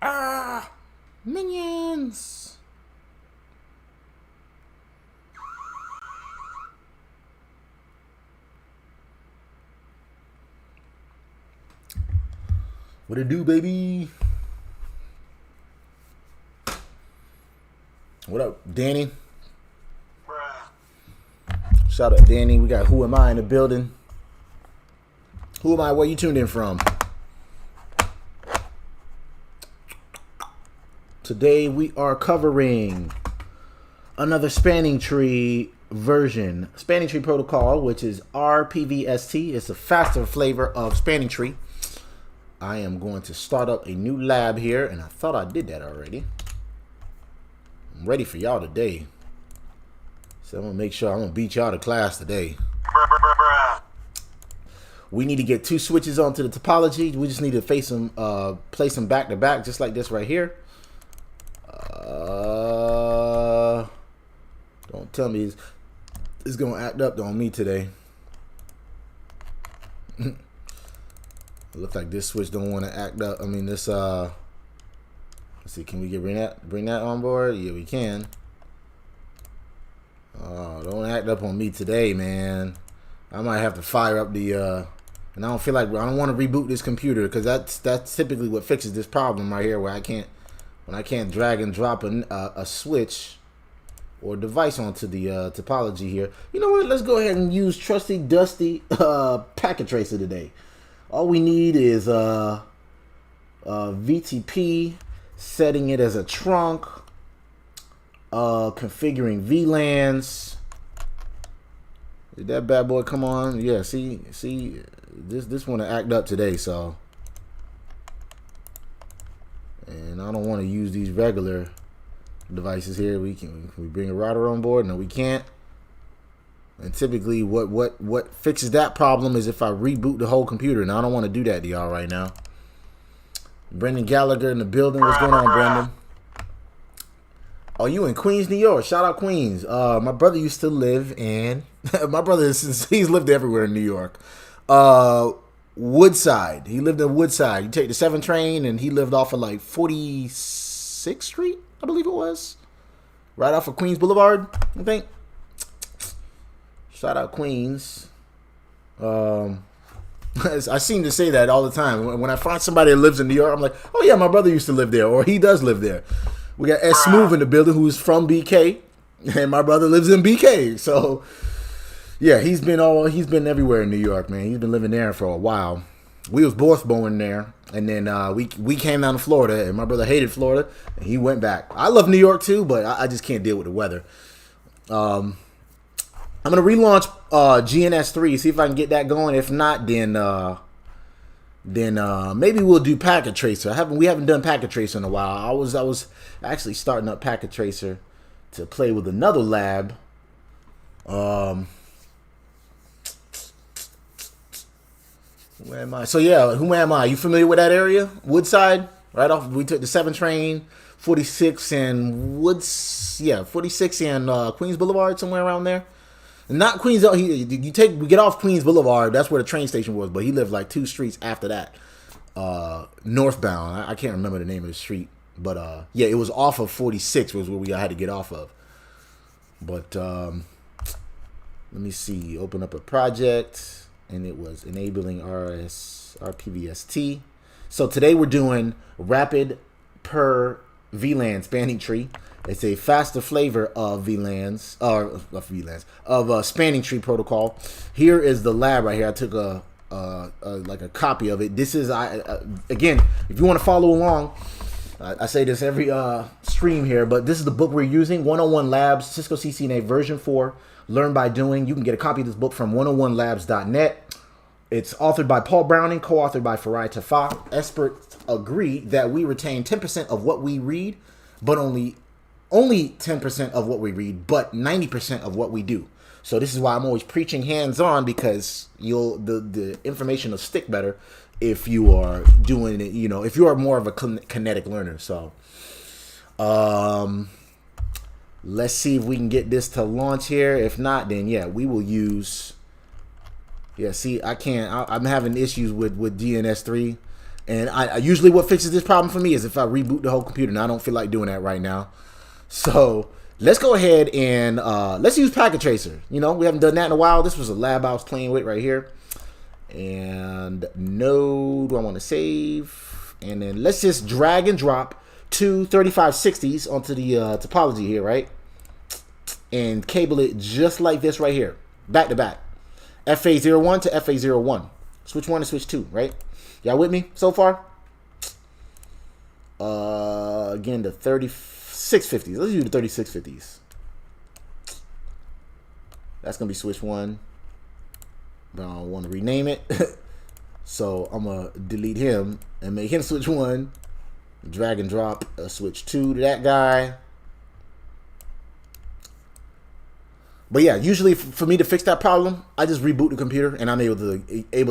Ah, minions. What it do, baby? What up, Danny? Shout out, Danny. We got Who Am I in the building. Who am I? Where you tuned in from? Today we are covering another spanning tree version. Spanning tree protocol, which is RPVST. It's a faster flavor of spanning tree. I am going to start up a new lab here, and I thought I did that already. I'm ready for y'all today. So I'm gonna make sure I'm gonna beat y'all to class today. We need to get 2 switches onto the topology. We just need to face them, place them back to back, just like this right here. Don't tell me it's gonna act up on me today. It looks like this switch don't want to act up. I mean, this let's see, can we bring that on board? Yeah, we can. Oh, don't act up on me today, man. I might have to fire up the and I don't feel like, I don't want to reboot this computer, because that's typically what fixes this problem right here, where I can't drag and drop a switch or device onto the topology here. You know what? Let's go ahead and use trusty dusty packet tracer today. All we need is VTP, setting it as a trunk, configuring VLANs. Did that bad boy come on? Yeah, see, this want to act up today, so. And I don't want to use these regular devices here. Can we bring a router on board? No, we can't. And typically what fixes that problem is if I reboot the whole computer. Now I don't want to do that to y'all right now. Brendan Gallagher in the building. What's going on, Brendan? Oh, you in Queens, New York. Shout out Queens. My brother used to live in my brother, he's lived everywhere in New York. Woodside. He lived in Woodside. You take the 7 train, and he lived off of like 46th Street, I believe it was. Right off of Queens Boulevard, I think. Shout out Queens. I seem to say that all the time. When I find somebody that lives in New York, I'm like, oh yeah, my brother used to live there, or he does live there. We got S Smooth in the building, who's from BK, and my brother lives in BK. So yeah, he's been everywhere in New York, man. He's been living there for a while. We was both born there, and then we came down to Florida, and my brother hated Florida, and he went back. I love New York too, but I just can't deal with the weather. I'm gonna relaunch GNS3, see if I can get that going. If not, then maybe we'll do Packet Tracer. We haven't done Packet Tracer in a while. I was actually starting up Packet Tracer to play with another lab. Where am I? So yeah, who am I? You familiar with that area? Woodside, right off. We took the 7 train, 46 and 46 and Queens Boulevard, somewhere around there. Not Queens. We get off Queens Boulevard. That's where the train station was. But he lived like 2 streets after that, northbound. I can't remember the name of the street, but yeah, it was off of 46 was where we had to get off of. But let me see. Open up a project, and it was enabling RPVST. So today we're doing rapid Per-VLAN spanning tree. It's a faster flavor of VLANs, of spanning tree protocol. Here is the lab right here. I took like a copy of it. This is again, if you want to follow along, I say this every stream here, but this is the book we're using, 101 Labs, Cisco CCNA version 4, Learn by Doing. You can get a copy of this book from 101labs.net. It's authored by Paul Browning, co-authored by Farai Tafa. Experts agree that we retain 10% of what we read, but only 10% of what we read, but 90% of what we do. So this is why I'm always preaching hands-on, because the information will stick better if you are doing it, if you are more of a kinetic learner. So let's see if we can get this to launch here. If not, then yeah, we will use Yeah, see, I can't. I'm having issues with DNS3, and I usually what fixes this problem for me is if I reboot the whole computer. And I don't feel like doing that right now. So let's go ahead and let's use Packet Tracer. You know, we haven't done that in a while. This was a lab I was playing with right here. And node, I want to save. And then let's just drag and drop two 3560s onto the topology here, right? And cable it just like this right here, back to back. FA01 to FA01. Switch 1 and switch 2, right? Y'all with me so far? Again, the 3650s. Let's do the 3650s. That's going to be switch 1. But I don't want to rename it. So I'm going to delete him and make him switch 1. Drag and drop a switch 2 to that guy. But yeah, usually for me to fix that problem, I just reboot the computer and I'm able to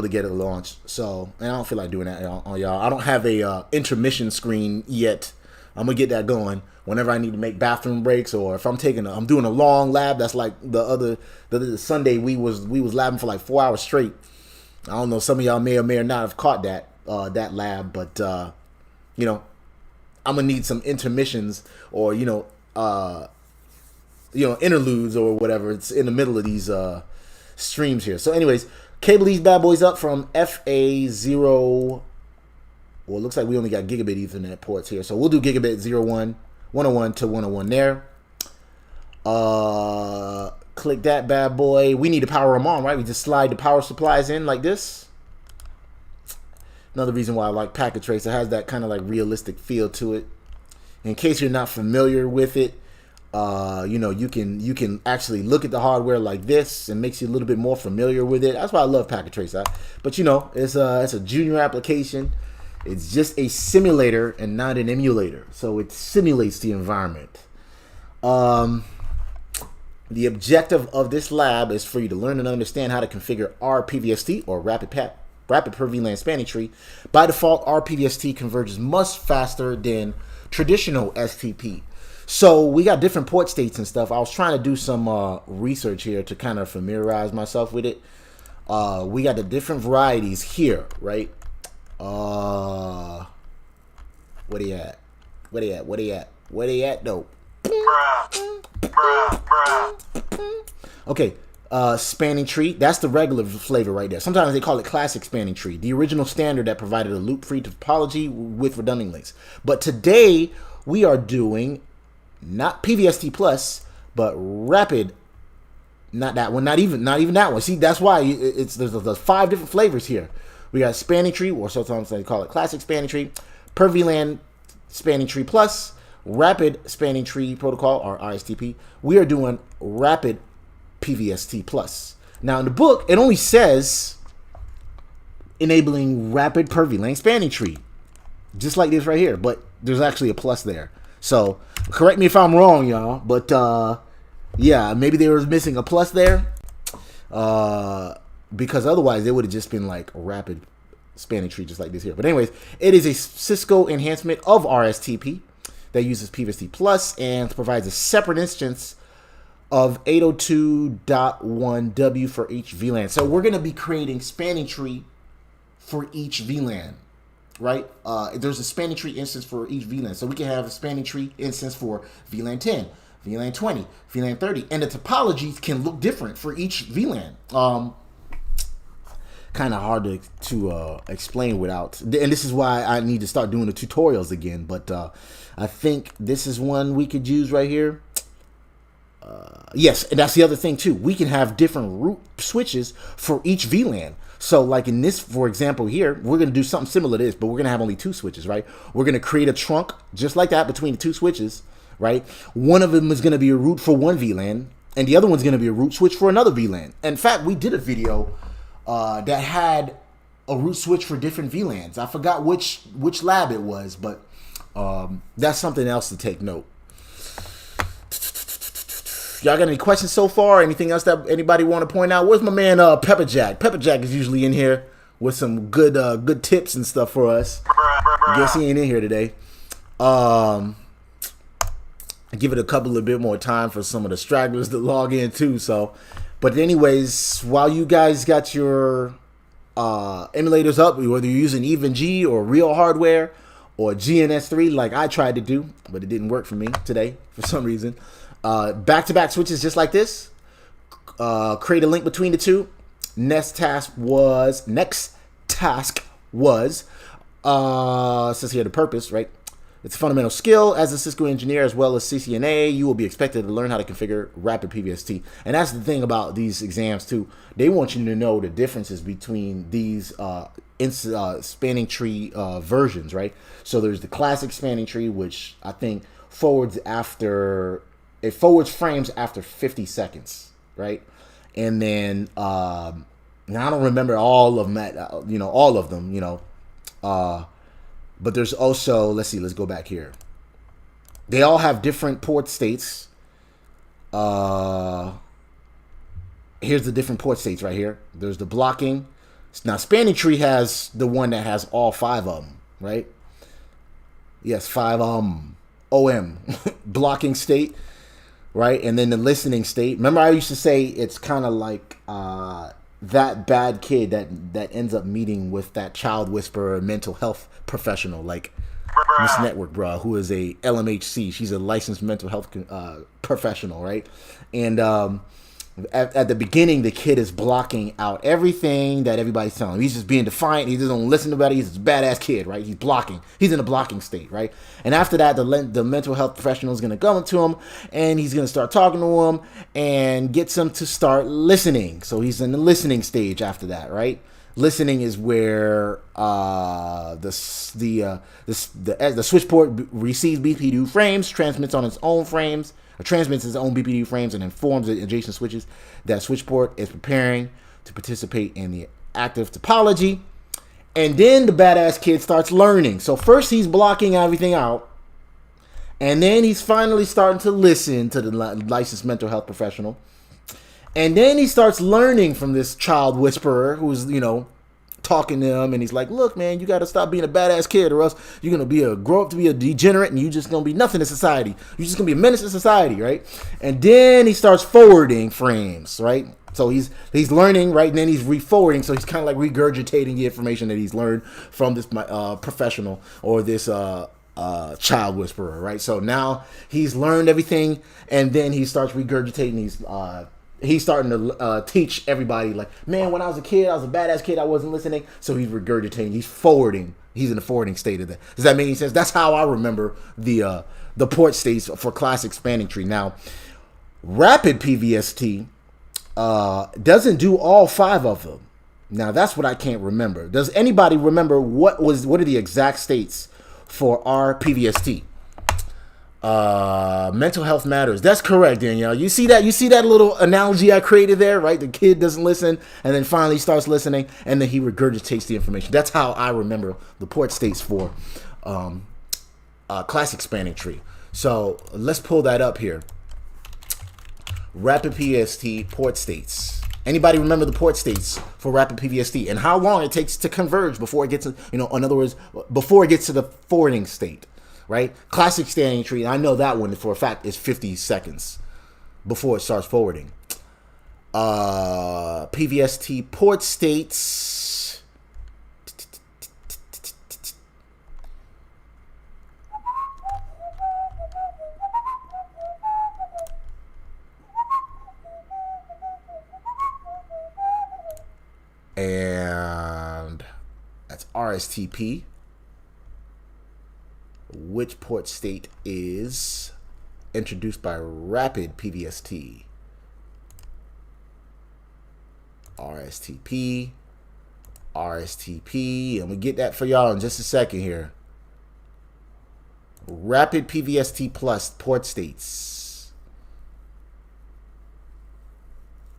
get it launched. So, and I don't feel like doing that on y'all. I don't have a intermission screen yet. I'm gonna get that going whenever I need to make bathroom breaks, or if I'm doing a long lab. That's like the Sunday we was labbing for like 4 hours straight. I don't know, some of y'all may or may not have caught that lab, but you know, I'm gonna need some intermissions or interludes or whatever. It's in the middle of these streams here. So anyways, cable these bad boys up from FA0. Well, it looks like we only got gigabit Ethernet ports here. So we'll do gigabit 01, 101 to 101 there. Click that bad boy. We need to power them on, right? We just slide the power supplies in like this. Another reason why I like Packet Tracer. It has that kind of like realistic feel to it. In case you're not familiar with it, you can actually look at the hardware like this and makes you a little bit more familiar with it. That's why I love Packet Tracer. But it's a junior application. It's just a simulator and not an emulator, so it simulates the environment. The objective of this lab is for you to learn and understand how to configure RPVST, or Rapid Per-VLAN Spanning Tree. By default, RPVST converges much faster than traditional STP. So we got different port states and stuff. I was trying to do some research here to kind of familiarize myself with it. We got the different varieties here, right? Where they at? Though? Okay, spanning tree. That's the regular flavor right there. Sometimes they call it classic spanning tree, the original standard that provided a loop-free topology with redundant links. But today we are doing not PVST plus, but rapid. Not that one. Not even that one. See, that's why there's 5 different flavors here. We got spanning tree, or sometimes they call it classic spanning tree, Per-VLAN spanning tree plus, rapid spanning tree protocol, or RSTP. We are doing rapid PVST plus. Now in the book, it only says enabling rapid Per-VLAN spanning tree, just like this right here. But there's actually a plus there. So correct me if I'm wrong, y'all. But yeah, maybe they were missing a plus there. Because otherwise they would have just been like a rapid spanning tree just like this here. But anyways, it is a Cisco enhancement of RSTP that uses PVST plus and provides a separate instance of 802.1W for each VLAN. So we're going to be creating spanning tree for each VLAN, right? There's a spanning tree instance for each VLAN. So we can have a spanning tree instance for VLAN 10, VLAN 20, VLAN 30, and the topologies can look different for each VLAN. Kind of hard to explain without, and this is why I need to start doing the tutorials again. But I think this is one we could use right here. Yes, and that's the other thing too. We can have different route switches for each VLAN. So like in this, for example, here, we're going to do something similar to this, but we're going to have only 2 switches, right? We're going to create a trunk just like that between the 2 switches, right? One of them is going to be a route for one VLAN, and the other one's going to be a route switch for another VLAN. In fact, we did a video that had a route switch for different VLANs. I forgot which lab it was, but that's something else to take note. Y'all got any questions so far? Anything else that anybody want to point out? Where's my man Pepperjack? Pepperjack is usually in here with some good tips and stuff for us. I guess he ain't in here today. Give it a couple of bit more time for some of the stragglers to log in too. So But anyways, while you guys got your emulators up, whether you're using even G or real hardware or GNS3 like I tried to do, but it didn't work for me today for some reason. Back-to-back switches just like this. Create a link between the two. Next task was says here the purpose, right? It's a fundamental skill. As a Cisco engineer as well as CCNA, you will be expected to learn how to configure rapid PVST. And that's the thing about these exams too. They want you to know the differences between these spanning tree versions, right? So there's the classic spanning tree, which I think forwards frames after 50 seconds, right? And then now I don't remember all of them, but there's also, let's go back here. They all have different port states. Here's the different port states right here. There's the blocking. Now, spanning tree has the one that has all 5 of them, right? Yes, 5 OM blocking state, right? And then the listening state. Remember, I used to say it's kind of like that bad kid that ends up meeting with that child whisperer, mental health professional, like Miss NetworkBruh, who is a LMHC. She's a licensed mental health professional, right? And at the beginning, the kid is blocking out everything that everybody's telling him. He's just being defiant. He doesn't listen to anybody. He's a badass kid, right? He's blocking. He's in a blocking state, right? And after that, the mental health professional is going to come up to him, and he's going to start talking to him and gets him to start listening. So he's in the listening stage after that, right? Listening is where the switch port receives BPD frames, transmits on its own frames, or transmits its own BPD frames, and informs the adjacent switches that switch port is preparing to participate in the active topology. And then the badass kid starts learning. So first he's blocking everything out, and then he's finally starting to listen to the licensed mental health professional. And then he starts learning from this child whisperer who's, talking to him. And he's like, look, man, you got to stop being a badass kid, or else you're going to grow up to be a degenerate, and you're just going to be nothing in society. You're just going to be a menace to society, right? And then he starts forwarding frames, right? So he's learning, right? And then he's re-forwarding. So he's kind of like regurgitating the information that he's learned from this professional or this child whisperer, right? So now he's learned everything, and then he starts regurgitating he's starting to teach everybody, like, man, when I was a kid, I was a badass kid, I wasn't listening. So he's regurgitating, he's forwarding, he's in the forwarding state of that. Does that make any sense? That's how I remember the port states for classic spanning tree. Now, rapid PVST doesn't do all 5 of them. Now, that's what I can't remember. Does anybody remember what are the exact states for RPVST? Mental health matters. That's correct, Danielle. You see that little analogy I created there, right? The kid doesn't listen, and then finally starts listening, and then he regurgitates the information. That's how I remember the port states for classic spanning tree. So let's pull that up here. Rapid PVST port states. Anybody remember the port states for rapid PVST and how long it takes to converge before it gets to, in other words, before it gets to the forwarding state? Right? Classic spanning tree, I know that one for a fact, is 50 seconds before it starts forwarding. PVST port states. And that's RSTP. Which port state is introduced by rapid PVST? RSTP, and we get that for y'all in just a second here. Rapid PVST plus port states.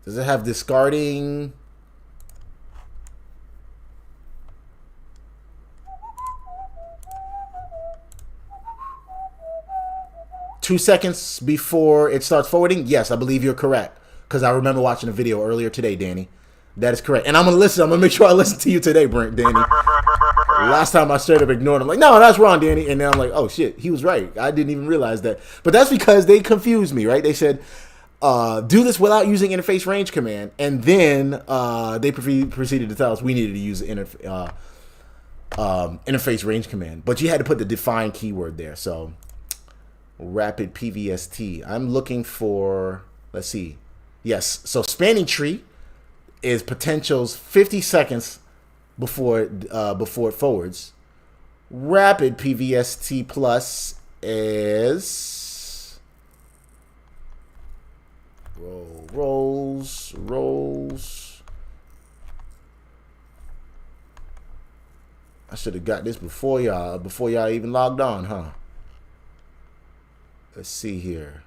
Does it have discarding? Two seconds before it starts forwarding? Yes, I believe you're correct. Because I remember watching a video earlier today, Danny. That is correct. And I'm going to listen. I'm going to make sure I listen to you today, Danny. Last time I straight up ignored him. Like, no, that's wrong, Danny. And then I'm like, oh, shit, he was right. I didn't even realize that. But that's because they confused me, right? They said do this without using interface range command, and then they proceeded to tell us we needed to use interface range command, but you had to put the define keyword there. So rapid PVST. I'm looking for, let's see. Yes, so spanning tree is potentials 50 seconds before it forwards. Rapid PVST plus is rolls. I should have got this before y'all even logged on, huh? Let's see here.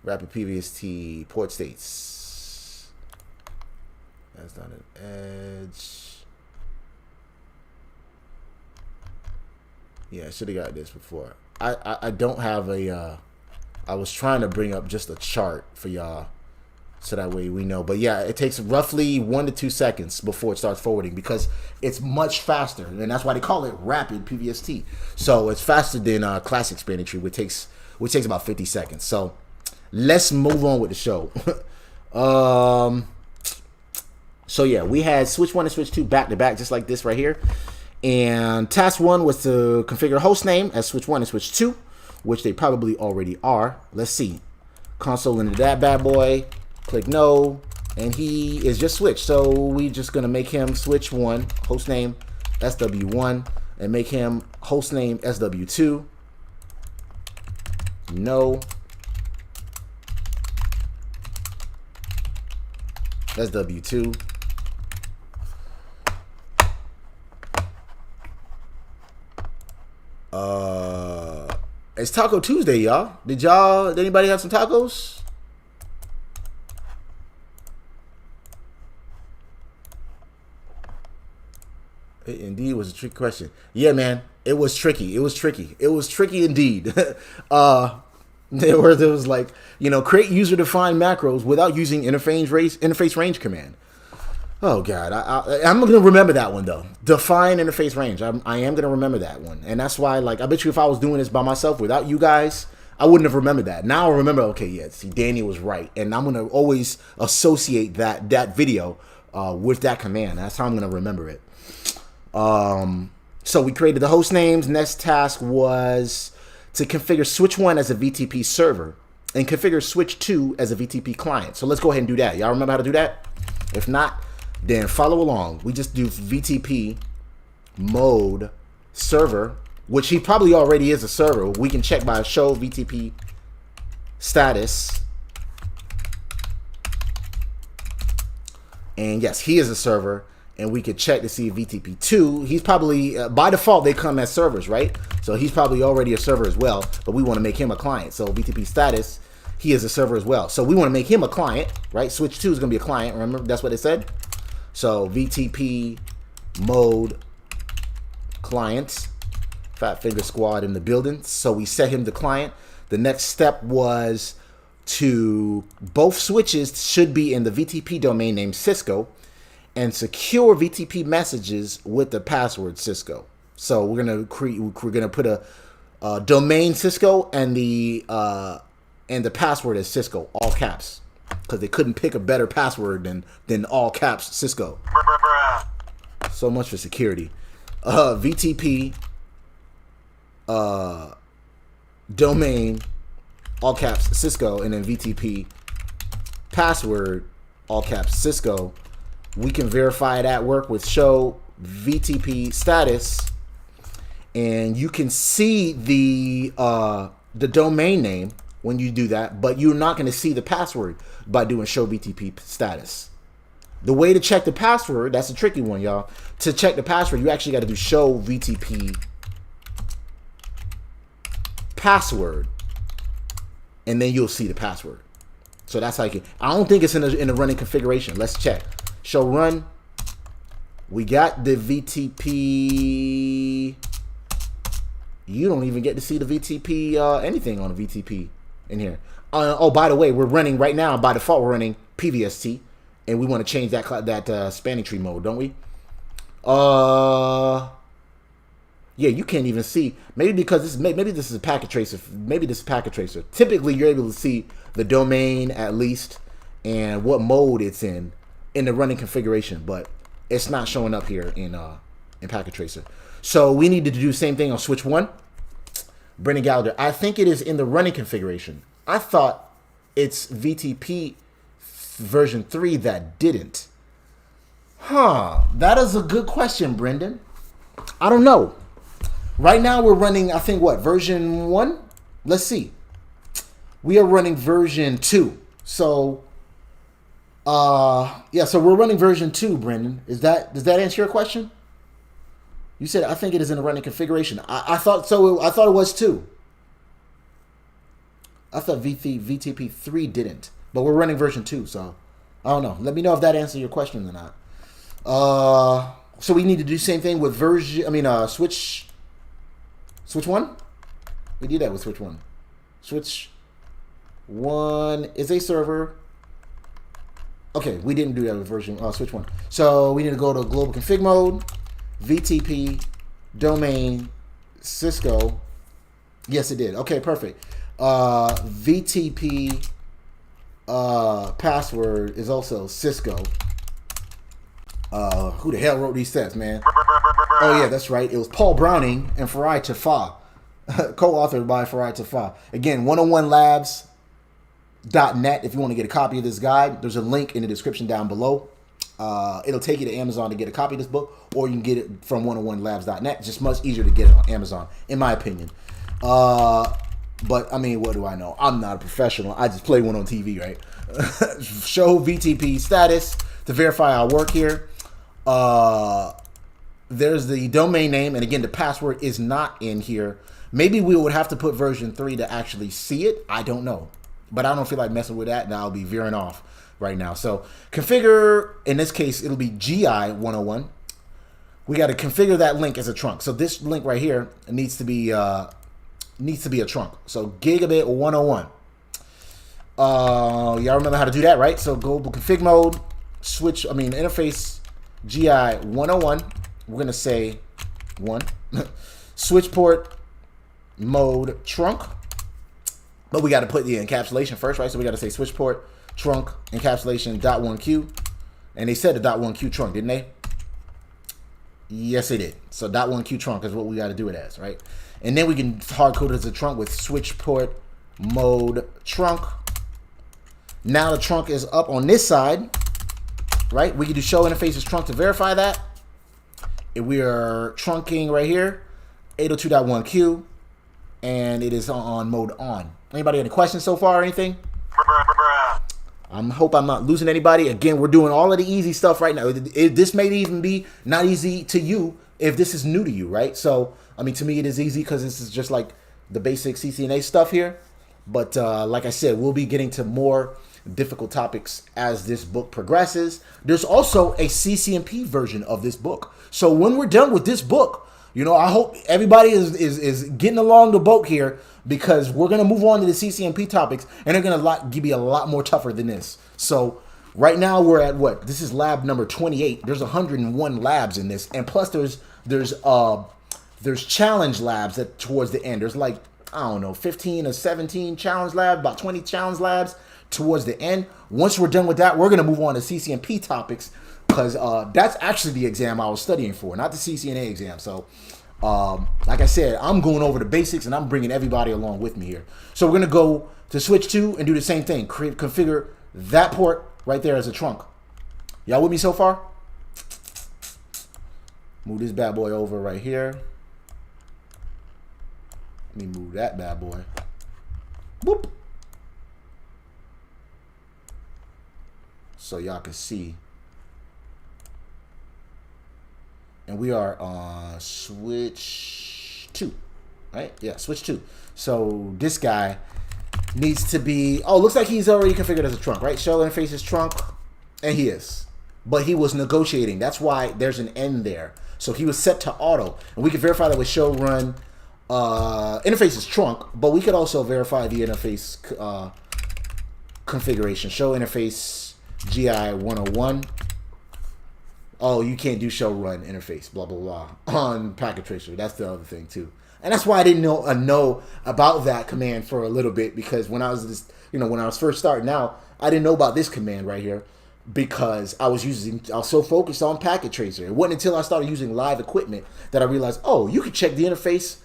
Rapid PVST port states. That's not an edge. Yeah, I should have got this before. I don't have a I was trying to bring up just a chart for y'all so that way we know. But yeah, it takes roughly 1 to 2 seconds before it starts forwarding because it's much faster, and that's why they call it rapid PVST. So it's faster than classic spanning tree, which takes about 50 seconds. So let's move on with the show. So yeah, we had switch 1 and switch 2 back to back, just like this right here. And task 1 was to configure host name as switch 1 and switch 2, which they probably already are. Let's see. Console into that bad boy. Click no, and he is just switched. So we just gonna make him switch 1, host name SW1, and make him host name SW2. No. SW2. It's Taco Tuesday, y'all. Did anybody have some tacos? It indeed was a tricky question. Yeah, man, it was tricky. It was tricky indeed. There was like, create user-defined macros without using interface range command. Oh God, I'm gonna remember that one though. Define interface range. I am gonna remember that one, and that's why, like, I bet you if I was doing this by myself without you guys, I wouldn't have remembered that. Now I remember. Okay, yeah, see, Danny was right, and I'm gonna always associate that video with that command. That's how I'm gonna remember it. So we created the host names. Next task was to configure switch 1 as a VTP server and configure switch 2 as a VTP client. So let's go ahead and do that. Y'all remember how to do that? If not, then follow along. We just do VTP mode server, which he probably already is a server. We can check by show VTP status. And yes, he is a server. And we could check to see if VTP2, he's probably, by default, they come as servers, right? So he's probably already a server as well, but we want to make him a client. So VTP status, he is a server as well. So we want to make him a client, right? Switch 2 is going to be a client. Remember, that's what it said? So VTP mode client, Fat Finger Squad in the building. So we set him to client. The next step was to, both switches should be in the VTP domain name Cisco, and secure VTP messages with the password Cisco. So we're gonna put a domain Cisco and the password is Cisco, all caps, because they couldn't pick a better password than all caps Cisco. So much for security. VTP domain, all caps Cisco, and then VTP password, all caps Cisco. We can verify that work with show VTP status, and you can see the domain name when you do that, but you're not going to see the password by doing show VTP status. The way to check the password, that's a tricky one, y'all. To check the password, you actually got to do show VTP password, and then you'll see the password. So that's how you can. I don't think it's in the running configuration. Let's check. Show run. We got the VTP. You don't even get to see the VTP, anything on the VTP in here. Oh, by the way, we're running right now. By default, we're running PVST, and we want to change that spanning tree mode, don't we? Yeah, you can't even see. Maybe because maybe this is a packet tracer. Maybe this is packet tracer. Typically, you're able to see the domain at least and what mode it's in the running configuration, but it's not showing up here in packet tracer. So we need to do the same thing on switch 1. Brendan Gallagher, I think it is in the running configuration. I thought it's VTP version 3 that didn't. Huh, that is a good question, Brendan. I don't know. Right now we're running, I think, what, version 1? Let's see. We are running version 2. So, yeah, so we're running version 2, Brendan. Does that answer your question? You said, I think it is in the running configuration. I thought so. I thought it was 2. I thought VTP 3 didn't. But we're running version 2, so I don't know. Let me know if that answers your question or not. So we need to do the same thing with switch 1? We did that with switch 1. Switch 1 is a server. Okay, we didn't do that with switch 1. So we need to go to global config mode, VTP, domain, Cisco. Yes, it did. Okay, perfect. VTP password is also Cisco. Who the hell wrote these sets, man? Oh yeah, that's right. It was Paul Browning and Farai Tafa, co-authored by Farai Tafa. Again, 101labs.net. If you want to get a copy of this guide, there's a link in the description down below. It'll take you to Amazon to get a copy of this book, or you can get it from 101labs.net. It's just much easier to get it on Amazon, in my opinion. But I mean, what do I know? I'm not a professional. I just play one on TV, right? Show VTP status to verify our work here. There's the domain name, and again, the password is not in here. Maybe we would have to put version 3 to actually see it. I don't know, but I don't feel like messing with that, and I'll be veering off right now. So configure, in this case, it'll be GI 101. We got to configure that link as a trunk. So this link right here needs to be a trunk. So gigabit 101. Y'all remember how to do that, right? So global config mode, interface GI 101. We're gonna say 1. Switch port mode trunk. But we got to put the encapsulation first, right? So we got to say switch port trunk encapsulation .1Q. And they said the .1Q trunk, didn't they? Yes, they did. So .1Q trunk is what we got to do it as, right? And then we can hard code it as a trunk with switch port mode trunk. Now the trunk is up on this side, right? We can do show interfaces trunk to verify that. And we are trunking right here, 802.1Q, and it is on mode on. Anybody any questions so far or anything? I hope I'm not losing anybody. Again, we're doing all of the easy stuff right now. This may even be not easy to you if this is new to you, right? So, I mean, to me, it is easy because this is just like the basic CCNA stuff here. But like I said, we'll be getting to more difficult topics as this book progresses. There's also a CCNP version of this book. So when we're done with this book, you know, I hope everybody is getting along the boat here, because we're going to move on to the CCNP topics, and they're going to be a lot more tougher than this. So right now we're at what? This is lab number 28. There's 101 labs in this, and plus there's challenge labs towards the end. There's like, I don't know, 15 or 17 challenge labs, about 20 challenge labs towards the end. Once we're done with that, we're going to move on to CCNP topics, because that's actually the exam I was studying for, not the CCNA exam. So like I said, I'm going over the basics, and I'm bringing everybody along with me here. So we're going to go to switch 2 and do the same thing. Configure that port right there as a trunk. Y'all with me so far? Move this bad boy over right here. Let me move that bad boy. Whoop. So y'all can see. And we are on switch 2, right? Yeah, switch 2. So this guy needs to be, looks like he's already configured as a trunk, right? Show interface is trunk, and he is. But he was negotiating. That's why there's an N there. So he was set to auto. And we can verify that with show run interface is trunk, but we could also verify the interface configuration. Show interface GI 101. oh, you can't do show run interface, blah, blah, blah, on packet tracer. That's the other thing too. And that's why I didn't know about that command for a little bit, because when I was just, when I was first starting out, I didn't know about this command right here because I was so focused on packet tracer. It wasn't until I started using live equipment that I realized, oh, you could check the interface,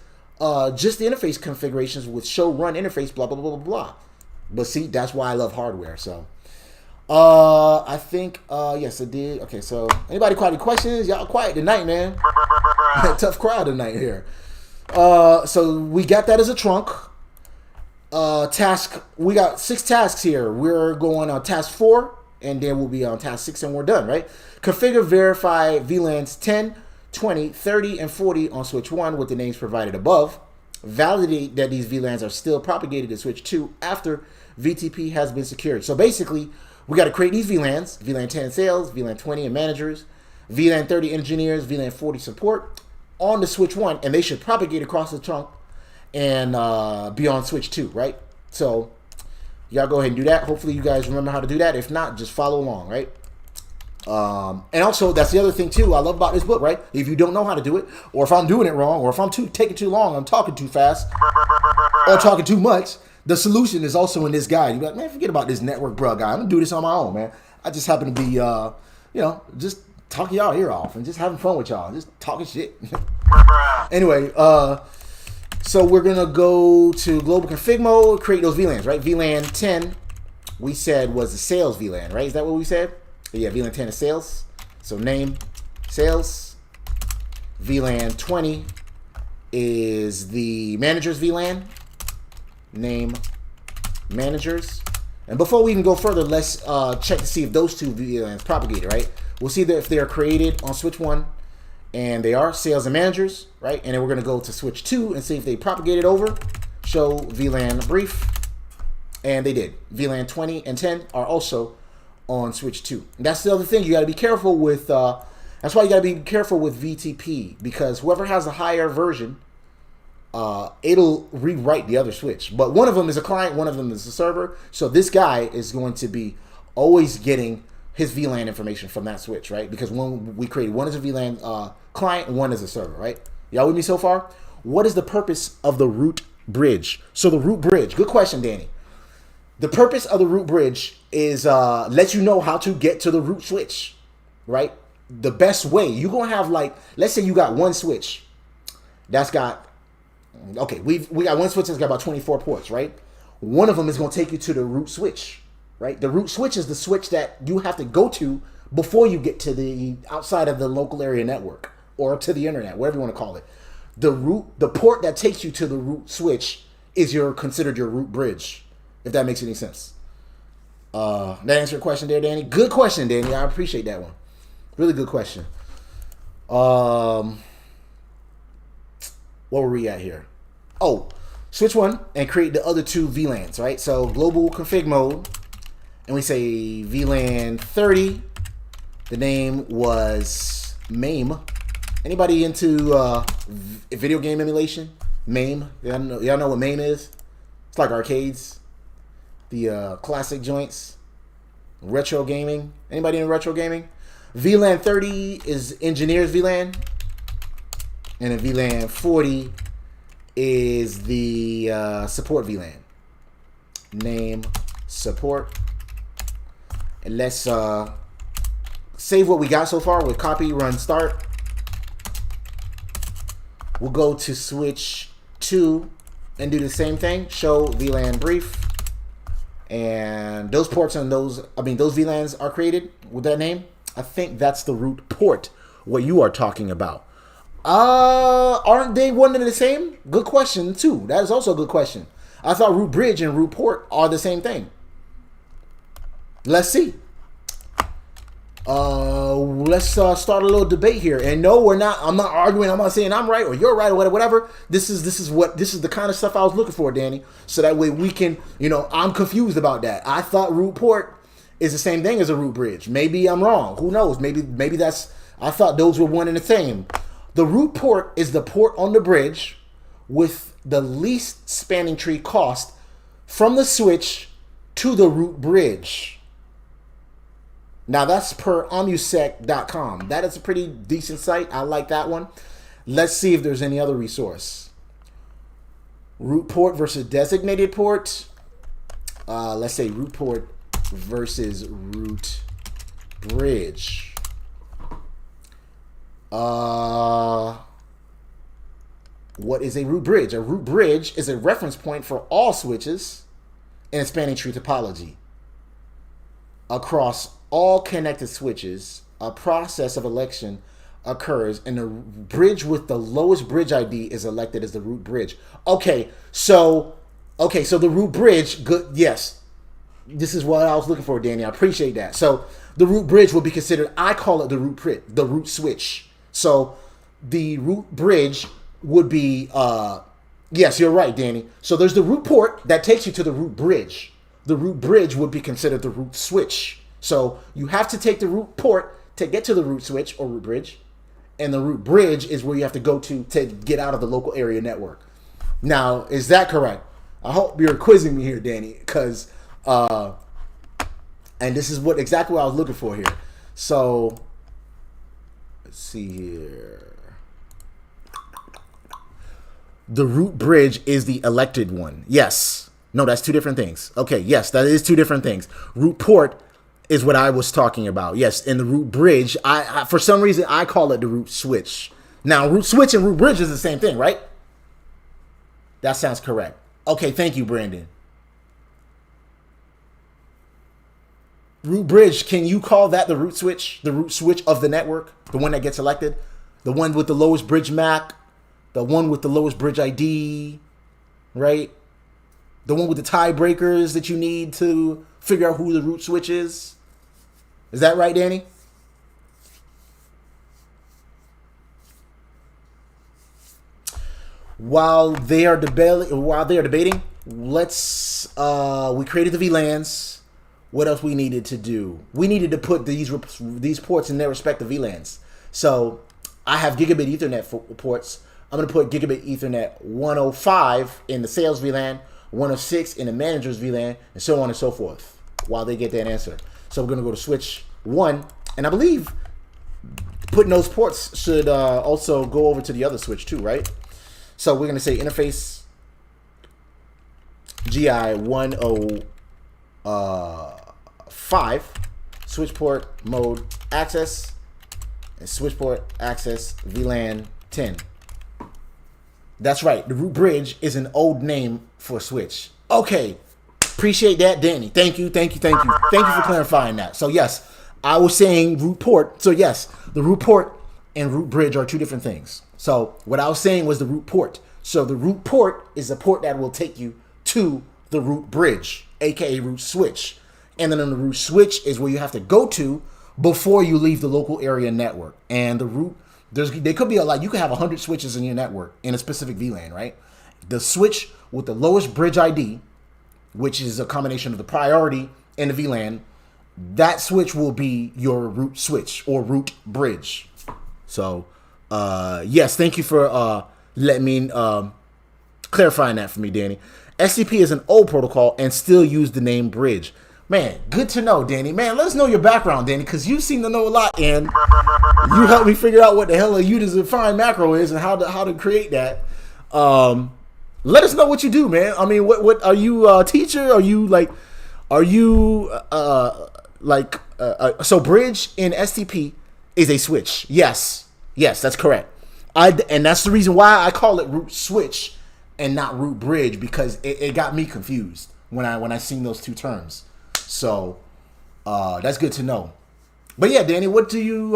just the interface configurations with show run interface, blah, blah, blah, blah, blah. But see, that's why I love hardware. So, I think, yes, I did. Okay, so anybody got any questions? Y'all quiet tonight, man. Tough crowd tonight here. So we got that as a trunk. Task, we got 6 tasks here. We're going on task 4, and then we'll be on task 6, and we're done, right? Configure, verify VLANs 10, 20, 30, and 40 on switch 1 with the names provided above. Validate that these VLANs are still propagated to switch 2 after VTP has been secured. So basically, we got to create these VLANs, VLAN 10 sales, VLAN 20 and managers, VLAN 30 engineers, VLAN 40 support on the switch 1, and they should propagate across the trunk and be on switch 2, right? So y'all go ahead and do that. Hopefully you guys remember how to do that. If not, just follow along, right? And also, that's the other thing too I love about this book, right? If you don't know how to do it, or if I'm doing it wrong, or if I'm taking too long, I'm talking too fast, or talking too much, the solution is also in this guide. You're like, man, forget about this NetworkBruh guy. I'm gonna do this on my own, man. I just happen to be, just talking y'all ear off and just having fun with y'all, just talking shit. Anyway, so we're gonna go to global config mode, create those VLANs, right? VLAN 10, we said was the sales VLAN, right? Is that what we said? Yeah, VLAN 10 is sales. So name, sales. VLAN 20 is the managers VLAN. Name, managers. And before we even go further, let's check to see if those two VLANs propagated, right? We'll see that if they're created on switch 1, and they are sales and managers, right? And then we're going to go to switch 2 and see if they propagated over. Show VLAN brief, and they did. VLAN 20 and 10 are also on switch 2. And that's the other thing you got to be careful with. That's why you got to be careful with VTP, because whoever has a higher version, it'll rewrite the other switch. But one of them is a client, one of them is a server. So this guy is going to be always getting his VLAN information from that switch, right? Because when we created, one is a VLAN client, one is a server, right? Y'all with me so far? What is the purpose of the root bridge? So the root bridge, good question, Danny. The purpose of the root bridge is let you know how to get to the root switch, right? The best way, you're gonna have, like, let's say you got one switch that's got, okay, we got one switch that's got about 24 ports, right? One of them is gonna take you to the root switch, right? The root switch is the switch that you have to go to before you get to the outside of the local area network or to the internet, whatever you want to call it. The port that takes you to the root switch is considered your root bridge, if that makes any sense. That answer your question there, Danny? Good question, Danny. I appreciate that one. Really good question. What were we at here? Oh, switch 1 and create the other 2 VLANs, right? So global config mode, and we say VLAN 30. The name was MAME. Anybody into video game emulation? MAME. Y'all know what MAME is? It's like arcades. The classic joints. Retro gaming. Anybody in retro gaming? VLAN 30 is engineers VLAN. And then VLAN 40 is the support VLAN. Name, support. And let's save what we got so far with copy, run, start. We'll go to switch 2 and do the same thing. Show VLAN brief. And those ports and those VLANs are created with that name. I think that's the root port, what you are talking about. Aren't they one and the same? Good question too. That is also a good question. I thought root bridge and root port are the same thing. Let's see. Let's start a little debate here. And no, we're not. I'm not arguing. I'm not saying I'm right or you're right or whatever. This is the kind of stuff I was looking for, Danny. So that way we can, I'm confused about that. I thought root port is the same thing as a root bridge. Maybe I'm wrong. Who knows? Maybe that's. I thought those were one and the same. The root port is the port on the bridge with the least spanning tree cost from the switch to the root bridge. Now that's per amusec.com. That is a pretty decent site. I like that one. Let's see if there's any other resource. Root port versus designated port. Let's say root port versus root bridge. What is a root bridge? A root bridge is a reference point for all switches in a spanning tree topology. Across all connected switches, a process of election occurs, and the bridge with the lowest bridge ID is elected as the root bridge. Okay, so the root bridge, good, yes. This is what I was looking for, Danny. I appreciate that. So the root bridge will be considered, I call it the root switch. So the root bridge would be, yes, you're right, Danny. So there's the root port that takes you to the root bridge. The root bridge would be considered the root switch. So you have to take the root port to get to the root switch or root bridge. And the root bridge is where you have to go to get out of the local area network. Now, is that correct? I hope you're quizzing me here, Danny, because, and this is exactly what I was looking for here. So, let's see here. The root bridge is the elected one. Yes. No, that's two different things. Okay, yes, that is two different things. Root port is what I was talking about. Yes, and the root bridge, I for some reason, I call it the root switch. Now, root switch and root bridge is the same thing, right? That sounds correct. Okay, thank you, Brandon. Root bridge, can you call that the root switch of the network? The one that gets elected? The one with the lowest bridge MAC? The one with the lowest bridge ID? Right? The one with the tiebreakers that you need to figure out who the root switch is? Is that right, Danny? While they are debating, let's we created the VLANs. What else we needed to do? We needed to put these ports in their respective VLANs. So I have gigabit Ethernet ports. I'm going to put gigabit Ethernet 105 in the sales VLAN, 106 in the manager's VLAN, and so on and so forth while they get that answer. So we're going to go to switch 1, and I believe putting those ports should also go over to the other switch too, right? So we're going to say interface GI 105, switch port mode access, and switch port access VLAN 10. That's right. The root bridge is an old name for switch. Okay. Appreciate that, Danny. Thank you. Thank you for clarifying that. So yes, I was saying root port. So yes, the root port and root bridge are two different things. So what I was saying was the root port. So the root port is the port that will take you to the root bridge, aka root switch. And then the root switch is where you have to go to before you leave the local area network. And the root, they could be you could have 100 switches in your network in a specific VLAN, right? The switch with the lowest bridge ID, which is a combination of the priority and the VLAN, that switch will be your root switch or root bridge. So, yes, thank you for letting me clarifying that for me, Danny. SCP is an old protocol and still use the name bridge. Man, good to know, Danny. Man, let us know your background, Danny, because you seem to know a lot, and you helped me figure out what the hell a user-defined macro is and how to create that. Let us know what you do, man. I mean, what are you a teacher? So bridge in STP is a switch. Yes, that's correct. And that's the reason why I call it root switch and not root bridge, because it got me confused when I seen those two terms. So that's good to know. But yeah, Danny, what do you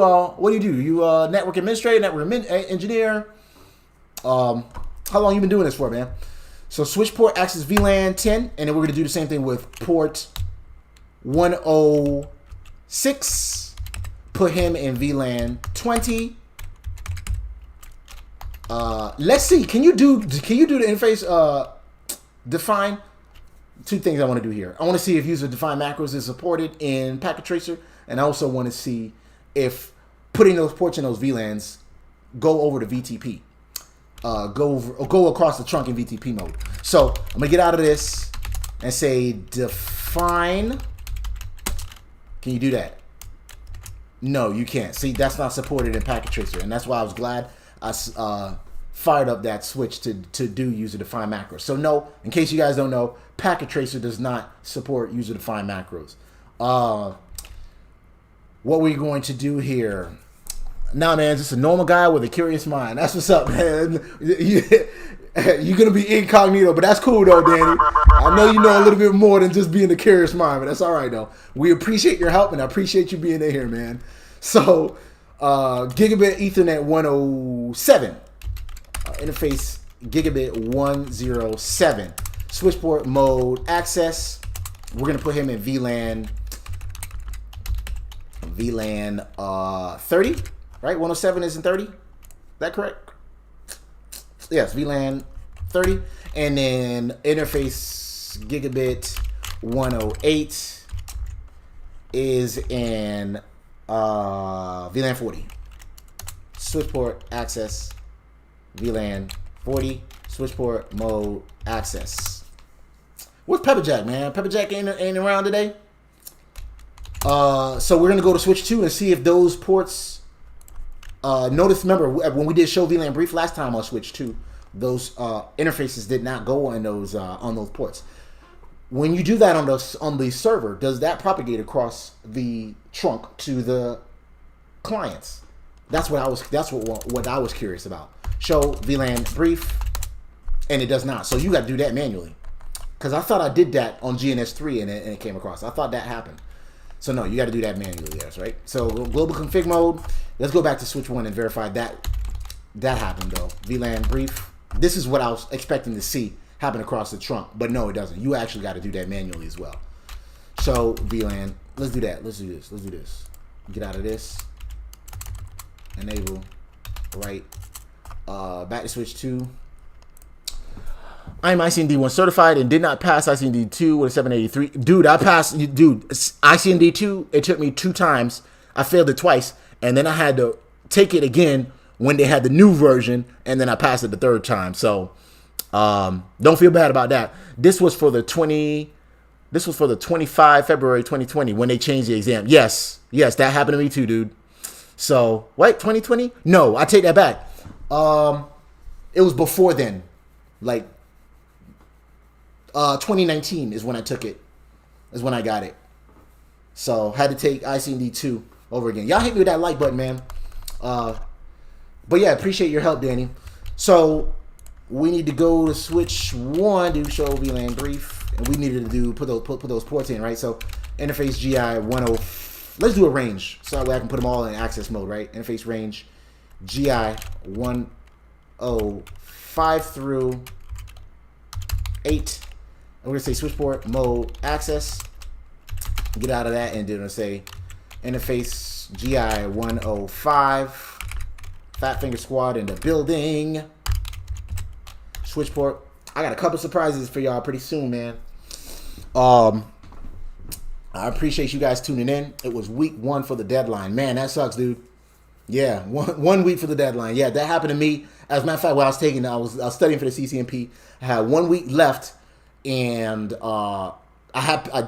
do? You network administrator, network engineer? How long you been doing this for, man? So switch port access VLAN 10, and then we're gonna do the same thing with port 106. Put him in VLAN 20. Let's see. Can you do the interface define? Two things I want to do here. I want to see if user defined macros is supported in Packet Tracer, and I also want to see if putting those ports in those VLANs go over to VTP. Go across the trunk in VTP mode. So I'm gonna get out of this and say define. Can you do that? No, you can't. See, that's not supported in Packet Tracer, and that's why I was glad I fired up that switch to do user-defined macros. So no, in case you guys don't know, Packet Tracer does not support user-defined macros. What we're going to do here. Nah, man, just a normal guy with a curious mind. That's what's up, man. You're going to be incognito, but that's cool, though, Danny. I know you know a little bit more than just being a curious mind, but that's all right, though. We appreciate your help, and I appreciate you being in here, man. So, Gigabit Ethernet 107. Interface Gigabit 107. Switchport mode access. We're going to put him in VLAN 30. Right, 107 is in 30. Is that correct? Yes, VLAN 30. And then interface Gigabit 108 is in VLAN 40. Switchport access VLAN 40. Switchport mode access. Where's Pepperjack, man? Pepperjack ain't around today. So we're gonna go to switch 2 and see if those ports. Notice, remember when we did show VLAN brief last time on switch 2, those interfaces did not go on those ports. When you do that on the server, does that propagate across the trunk to the clients? That's what I was curious about. Show VLAN brief, and it does not. So you got to do that manually, because I thought I did that on GNS3 and it came across. I thought that happened. So no, you got to do that manually. Yes, right. So global config mode. Let's go back to switch 1 and verify that happened though. VLAN brief. This is what I was expecting to see happen across the trunk, but no, it doesn't. You actually got to do that manually as well. So VLAN. Let's do that. Let's do this. Let's do this. Get out of this. Enable. Right. Back to switch 2. I'm ICND1 certified and did not pass ICND2 with a 783. Dude, I passed. Dude, ICND2, it took me 2 times. I failed it twice. And then I had to take it again when they had the new version. And then I passed it the 3rd time. So, don't feel bad about that. This was for the 25 February 2020 when they changed the exam. Yes, that happened to me too, dude. So, wait, 2020? No, I take that back. It was before then. Like, 2019 is when I took it. Is when I got it. So had to take ICND2 over again. Y'all hit me with that like button, man. But yeah, appreciate your help, Danny. So we need to go to switch 1 to show VLAN brief, and we needed to put those ports in, right? So interface GI 10. Let's do a range so that way I can put them all in access mode, right? Interface range GI 105 through 8. We're gonna say switchport mode access. Get out of that and then say interface GI 105. Fat Finger Squad in the building. Switchport. I got a couple surprises for y'all pretty soon, man. I appreciate you guys tuning in. It was week 1 for the deadline. Man, that sucks, dude. Yeah, one week for the deadline. Yeah, that happened to me. As a matter of fact, while I was studying for the CCNP, I had 1 week left. And I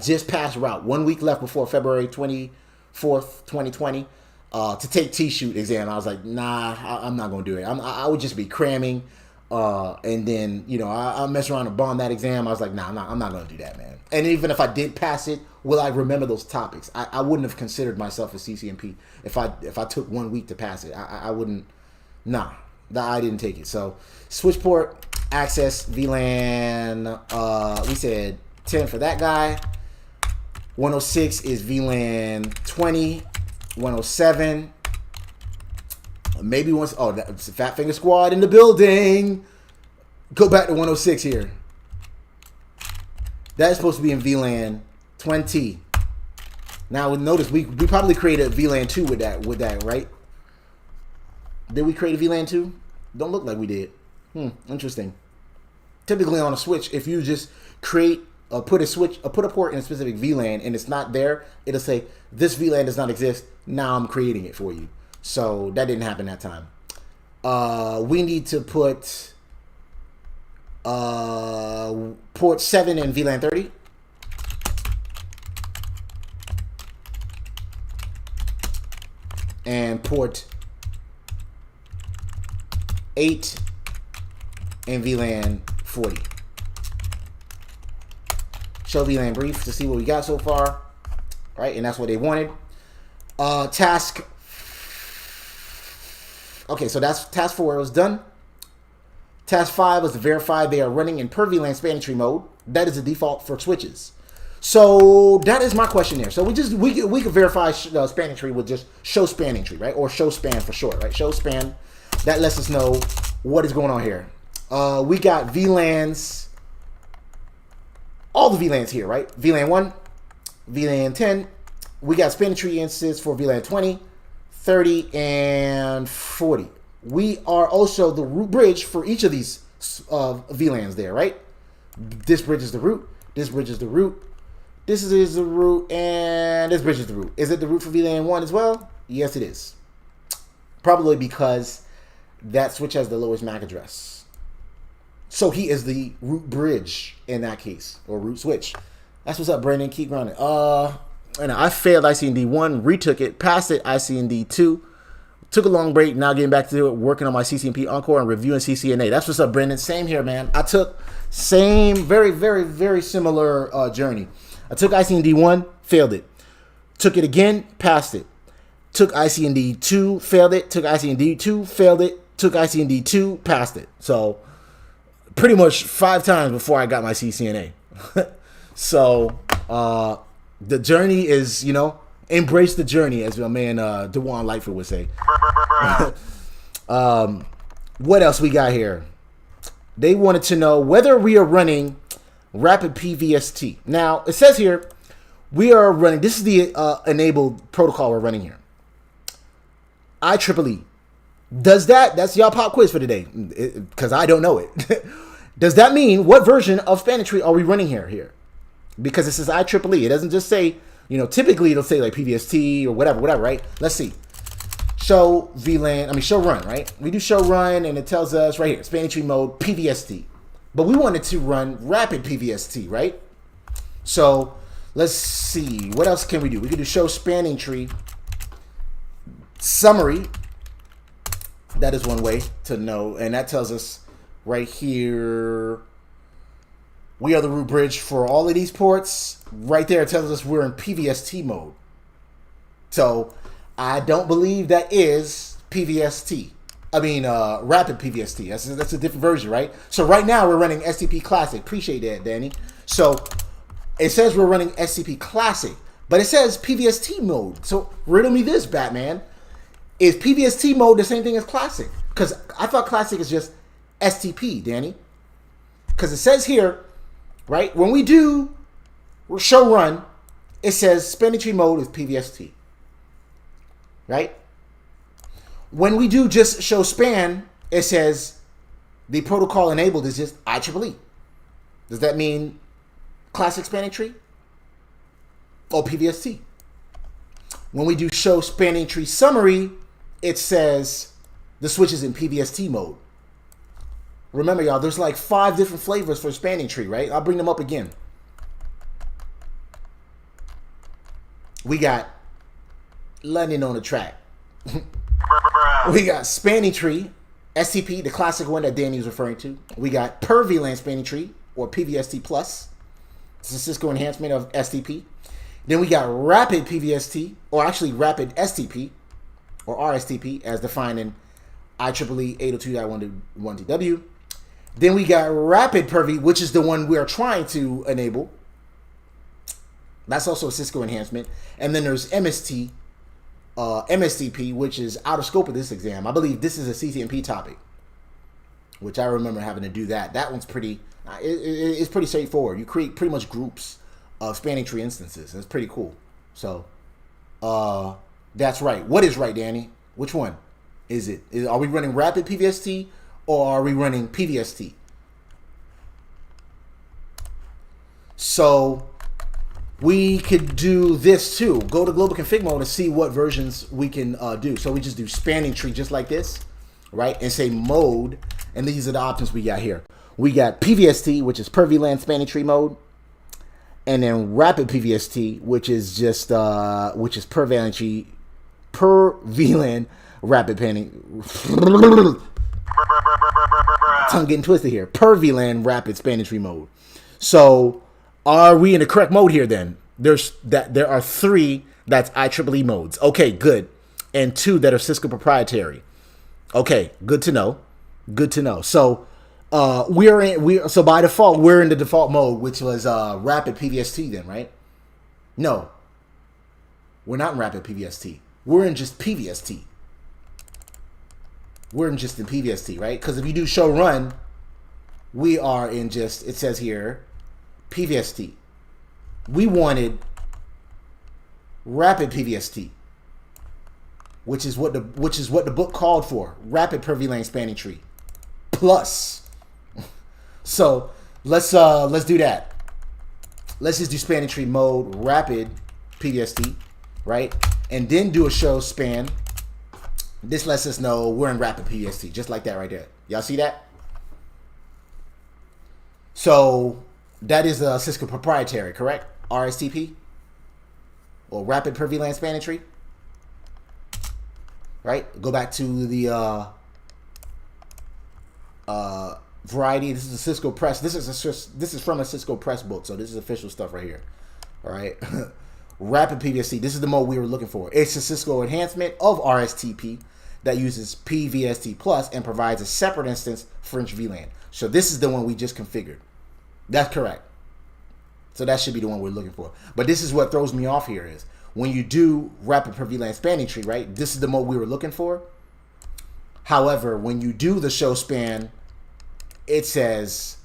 just passed route. 1 week left before February 24th, 2020, to take T-shoot exam. I was like, nah, I'm not gonna do it. I would just be cramming, and then I mess around and bomb that exam. I was like, nah, I'm not gonna do that, man. And even if I did pass it, will I remember those topics? I wouldn't have considered myself a CCNP if I took 1 week to pass it. I wouldn't. Nah, I didn't take it. So switchport. Access VLAN, we said 10 for that guy. 106 is VLAN 20. 107. Maybe once. Oh, that's a Fat Finger Squad in the building. Go back to 106 here. That is supposed to be in VLAN 20. Now, notice we probably created a VLAN 2 with that, right? Did we create a VLAN 2? Don't look like we did. Interesting. Typically on a switch, if you just create put a port in a specific VLAN and it's not there, it'll say this VLAN does not exist. Now I'm creating it for you. So that didn't happen that time. We need to put port 7 in VLAN 30. and port 8 and VLAN 40. Show VLAN brief to see what we got so far, right? And that's what they wanted. Task. Okay, so that's task 4 was done. Task 5 was to verify they are running in Per-VLAN spanning tree mode. That is the default for switches. So that is my question there. So we could verify spanning tree with just show spanning tree, right? Or show span for short, right? Show span. That lets us know what is going on here. We got VLANs, all the VLANs here, right? VLAN 1, VLAN 10. We got spanning tree instances for VLAN 20, 30, and 40. We are also the root bridge for each of these VLANs there, right? This bridge is the root. This bridge is the root. This is the root, and this bridge is the root. Is it the root for VLAN 1 as well? Yes, it is. Probably because that switch has the lowest MAC address. So he is the root bridge in that case, or root switch. That's what's up, Brandon. Keep running. And I failed ICND 1, retook it, passed it ICND 2, took a long break, now getting back to it, working on my CCNP Encore and reviewing CCNA. That's what's up, Brandon. Same here, man. I took very similar journey. I took ICND 1, failed it. Took it again, passed it. Took ICND 2, failed it. Took ICND 2, failed it. Took ICND 2, passed it. So pretty much 5 times before I got my CCNA. So the journey is, you know, embrace the journey, as my man DeJuan Lightfoot would say. What else we got here? They wanted to know whether we are running Rapid PVST. Now, it says here, we are running, this is the enabled protocol we're running here. IEEE. Does that's y'all pop quiz for today, because I don't know it. Does that mean, what version of spanning tree are we running here? Because it says IEEE. It doesn't just say, you know, typically it'll say like PVST or whatever, right? Let's see. Show VLAN, show run, right? We do show run, and it tells us right here, spanning tree mode, PVST. But we wanted to run rapid PVST, right? So let's see, what else can we do? We can do show spanning tree summary. That is one way to know, and that tells us right here, we are the root bridge for all of these ports. Right there, it tells us we're in PVST mode. So I don't believe that is PVST. Rapid PVST. That's a different version, right? So right now we're running STP Classic. Appreciate that, Danny. So it says we're running STP Classic, but it says PVST mode. So riddle me this, Batman. Is PVST mode the same thing as Classic? Because I thought Classic is just STP, Danny. Because it says here, right, when we do show run, it says spanning tree mode is PVST. Right? When we do just show span, it says the protocol enabled is just IEEE. Does that mean Classic spanning tree or PVST? When we do show spanning tree summary, it says the switch is in PVST mode. Remember, y'all, there's like 5 different flavors for spanning tree, right? I'll bring them up again. We got London on the track. We got spanning tree, STP, the classic one that Danny was referring to. We got Per-VLAN spanning tree, or PVST plus. It's a Cisco enhancement of STP. Then we got rapid PVST, or actually rapid STP, or RSTP, as defined in IEEE 802.1.1TW. Then we got rapid Per-V, which is the one we are trying to enable. That's also a Cisco enhancement. And then there's MSTP, which is out of scope of this exam. I believe this is a CCNP topic, which I remember having to do that. That one's pretty, it's pretty straightforward. You create pretty much groups of spanning tree instances. It's pretty cool. So, that's right. What is right, Danny? Which one is it? Are we running rapid PVST or are we running PVST? So we could do this too. Go to global config mode and see what versions we can do. So we just do spanning tree just like this, right? And say mode, and these are the options we got here. We got PVST, which is Per-VLAN spanning tree mode, and then rapid PVST, which is just Per-VLAN Per-VLAN rapid spanning. Tongue getting twisted here. Per-VLAN rapid spanning tree mode. So are we in the correct mode here then? There are 3 that's IEEE modes. Okay, good. And 2 that are Cisco proprietary. Okay, good to know. Good to know. So so by default we're in the default mode, which was rapid PVST then, right? No. We're not in rapid PVST. We're in just PVST. We're in just in PVST, right? Because if you do show run, we are in just, it says here, PVST. We wanted rapid PVST, which is what the book called for. Rapid per-VLAN spanning tree plus. So let's do that. Let's just do spanning tree mode rapid PVST, right? And then do a show span. This lets us know we're in rapid PVST, just like that right there. Y'all see that? So that is a Cisco proprietary, correct? RSTP or rapid per-VLAN spanning tree, right? Go back to the variety. This is a Cisco press. This is from a Cisco press book, so this is official stuff right here. All right. Rapid PVST. This is the mode we were looking for. It's a Cisco enhancement of RSTP that uses PVST plus and provides a separate instance for each VLAN. So this is the one we just configured. That's correct. So that should be the one we're looking for. But this is what throws me off here is when you do rapid per-VLAN spanning tree, right? This is the mode we were looking for. However, when you do the show span, it says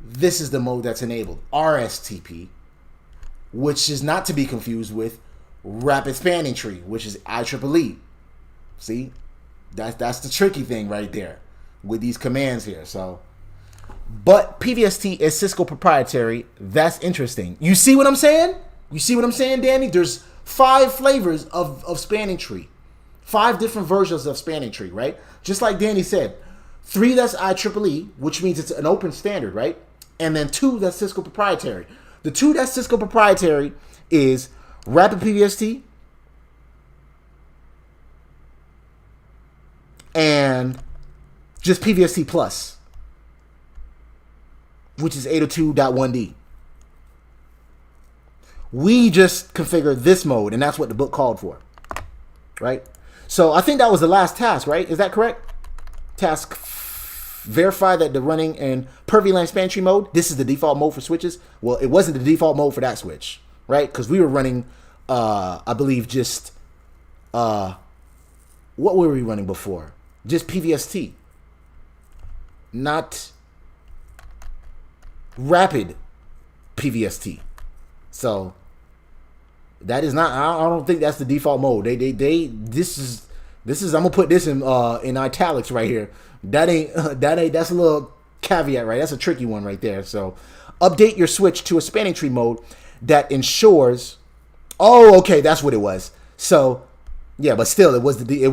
this is the mode that's enabled, RSTP, which is not to be confused with rapid spanning tree, which is IEEE. See, that's the tricky thing right there with these commands here. So, but PVST is Cisco proprietary. That's interesting. You see what I'm saying? You see what I'm saying, Danny? There's 5 flavors of spanning tree, 5 different versions of spanning tree, right? Just like Danny said, 3 that's IEEE, which means it's an open standard, right? And then 2 that's Cisco proprietary. The 2 that's Cisco proprietary is rapid PVST and just PVST plus, which is 802.1d. We just configured this mode, and that's what the book called for, right? So I think that was the last task, right? Is that correct? Task verify that they're running in per-VLAN span tree mode. This is the default mode for switches. Well, it wasn't the default mode for that switch, right? Because we were running, I believe, just what were we running before? Just PVST, not rapid PVST. So that is not. I don't think that's the default mode. This is. I'm gonna put this in italics right here. That's a little caveat, right? That's a tricky one right there. So update your switch to a spanning tree mode that ensures. Oh, okay, that's what it was. So yeah, but still, it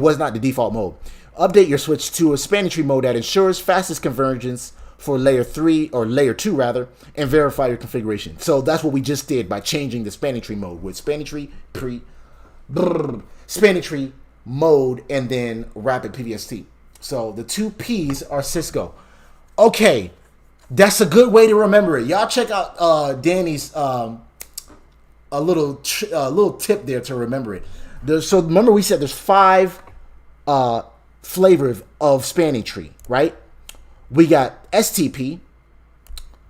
was not the default mode. Update your switch to a spanning tree mode that ensures fastest convergence for layer 3 or layer 2 rather, and verify your configuration. So that's what we just did by changing the spanning tree mode with spanning tree spanning tree mode and then rapid PVST. So the 2 P's are Cisco. Okay, that's a good way to remember it. Y'all check out Danny's a little tip there to remember it. So remember we said there's 5 flavors of spanning tree, right? We got STP,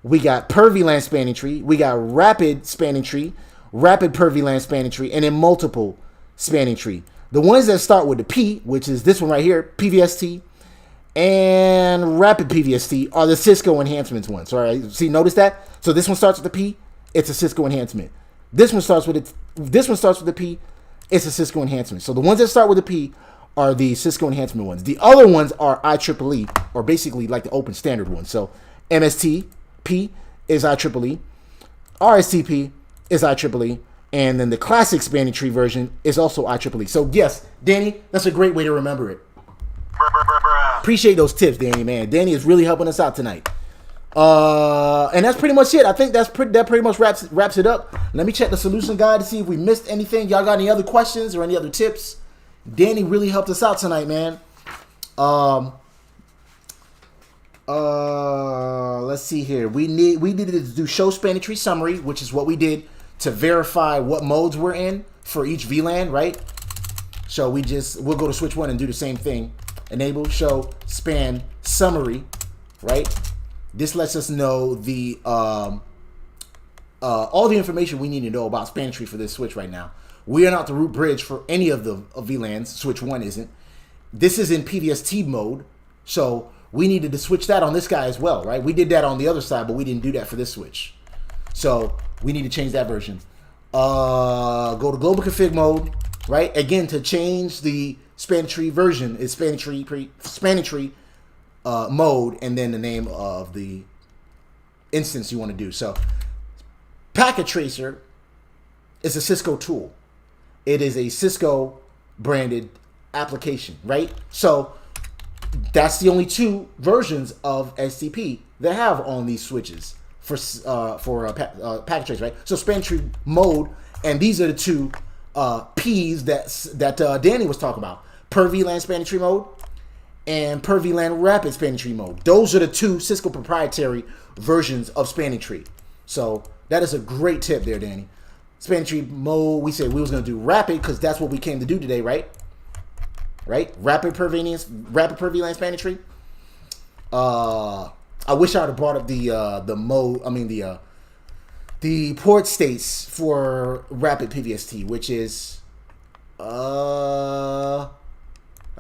we got per-VLAN spanning tree, we got rapid spanning tree, rapid per-VLAN spanning tree, and then multiple spanning tree. The ones that start with the P, which is this one right here, PVST, and rapid PVST are the Cisco enhancements ones. All right, see, notice that? So this one starts with the P, it's a Cisco enhancement. This one starts with the P, it's a Cisco enhancement. So the ones that start with the P are the Cisco enhancement ones. The other ones are IEEE, or basically like the open standard ones. So MSTP is IEEE, RSTP is IEEE, and then the classic spanning tree version is also IEEE. So yes, Danny, that's a great way to remember it. Appreciate those tips, Danny, man. Danny is really helping us out tonight. And that's pretty much it. I think that pretty much wraps it up. Let me check the solution guide to see if we missed anything. Y'all got any other questions or any other tips? Danny really helped us out tonight, man. Let's see here. We needed to do show spanning tree summary, which is what we did to verify what modes we're in for each VLAN, right? So we'll go to switch 1 and do the same thing. Enable show span summary, right? This lets us know the all the information we need to know about spanning tree for this switch right now. We are not the root bridge for any of the VLANs. Switch 1 isn't. This is in PVST mode, so we needed to switch that on this guy as well, right? We did that on the other side, but we didn't do that for this switch. So we need to change that version. Go to global config mode, right? Again, to change the spanning tree version, it's spanning tree mode, and then the name of the instance you want to do. So Packet Tracer is a Cisco tool. It is a Cisco branded application, right? So that's the only 2 versions of STP they have on these switches for Packet Tracer, right? So spanning tree mode, and these are the 2 P's that Danny was talking about: Per-VLAN spanning tree mode and Per-VLAN rapid spanning tree mode. Those are the 2 Cisco proprietary versions of spanning tree. So that is a great tip there, Danny. Spanning tree mode, we said we was gonna do rapid because that's what we came to do today, right? Right? Rapid Per-VLAN spanning tree. I wish I would have brought up the mode. I mean the port states for rapid PVST, which is I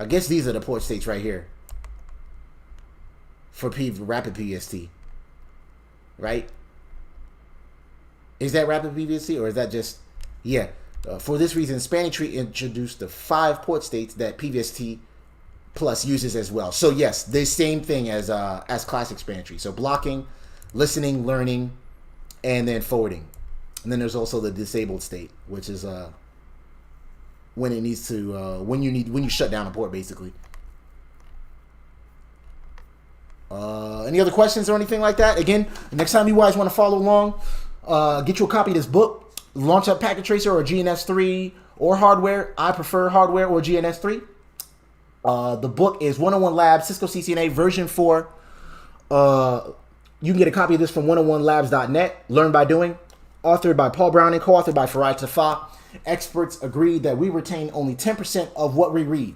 guess these are the port states right here for rapid PVST, right? Is that rapid PVST or is that just, yeah? For this reason, spanning tree introduced the 5 port states that PVST Plus uses as well. So yes, the same thing as classic spanning tree. So blocking, listening, learning, and then forwarding. And then there's also the disabled state, which is when it needs to when you shut down a port, basically. Any other questions or anything like that? Again, next time you guys want to follow along, get you a copy of this book. Launch up Packet Tracer or GNS3 or hardware. I prefer hardware or GNS3. The book is 101 Labs, Cisco CCNA version 4. You can get a copy of this from 101labs.net. Learn by doing. Authored by Paul Browning, co-authored by Farai Tafa. Experts agreed that we retain only 10% of what we read,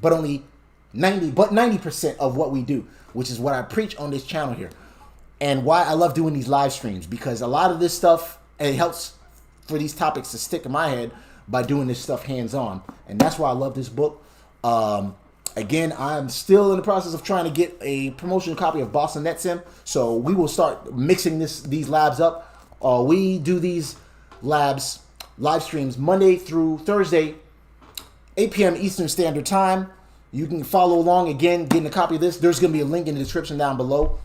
but 90% of what we do, which is what I preach on this channel here, and why I love doing these live streams, because a lot of this stuff, it helps for these topics to stick in my head by doing this stuff hands-on, and that's why I love this book. Again, I'm still in the process of trying to get a promotional copy of Boston NetSim, so we will start mixing these labs up. We do these labs live streams Monday through Thursday, 8 p.m. Eastern Standard Time. You can follow along. Again, getting a copy of this. There's going to be a link in the description down below.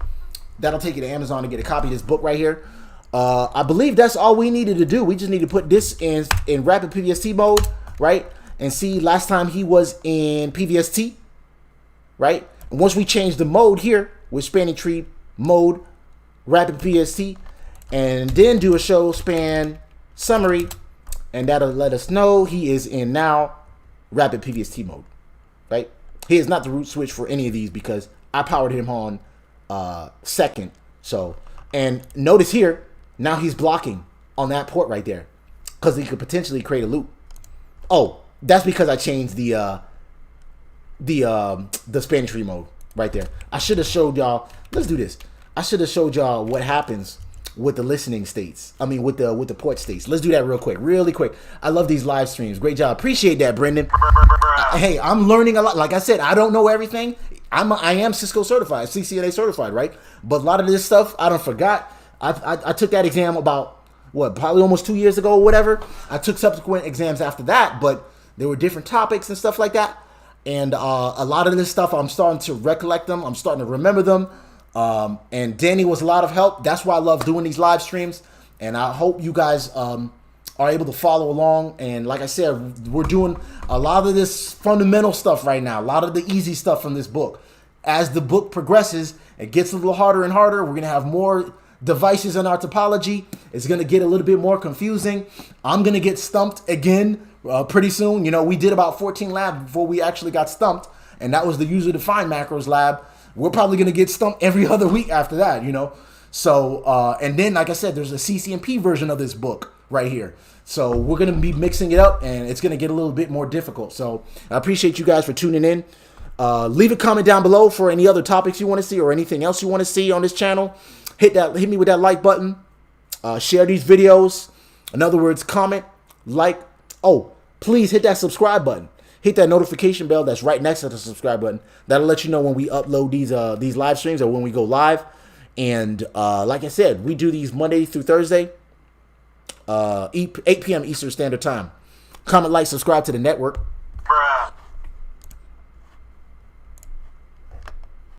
That'll take you to Amazon to get a copy of this book right here. I believe that's all we needed to do. We just need to put this in rapid PVST mode, right? And see, last time he was in PVST, right? And once we change the mode here with spanning tree mode, rapid PVST, and then do a show span summary, and that'll let us know he is in now rapid PVST mode, right? He is not the root switch for any of these because I powered him on second. So, and notice here, now he's blocking on that port right there because he could potentially create a loop. Oh, that's because I changed the spanning tree mode right there. I should have showed y'all. Let's do this. I should have showed y'all what happens with the listening states. I mean, with the port states. Let's do that really quick. I love these live streams. Great job. Appreciate that, Brendan. Hey, I'm learning a lot. Like I said, I don't know everything. I am Cisco certified, CCNA certified, right? But a lot of this stuff I don't forgot. I took that exam about probably almost 2 years ago or whatever. I took subsequent exams after that, but there were different topics and stuff like that. And a lot of this stuff, I'm starting to recollect them. I'm starting to remember them. And Danny was a lot of help. That's why I love doing these live streams. And I hope you guys are able to follow along. And like I said, we're doing a lot of this fundamental stuff right now. A lot of the easy stuff from this book. As the book progresses, it gets a little harder and harder. We're going to have more devices in our topology. It's going to get a little bit more confusing. I'm going to get stumped again pretty soon. You know, we did about 14 labs before we actually got stumped, and that was the user-defined macros lab. We're probably going to get stumped every other week after that, you know. So, and then, like I said, there's a CCNP version of this book right here. So we're going to be mixing it up, and it's going to get a little bit more difficult. So I appreciate you guys for tuning in. Leave a comment down below for any other topics you want to see or anything else you want to see on this channel. Hit me with that like button. Share these videos. In other words, comment, like. Oh, please hit that subscribe button. Hit that notification bell that's right next to the subscribe button. That'll let you know when we upload these live streams or when we go live. And like I said, we do these Monday through Thursday, 8 p.m. Eastern Standard Time. Comment, like, subscribe to the network.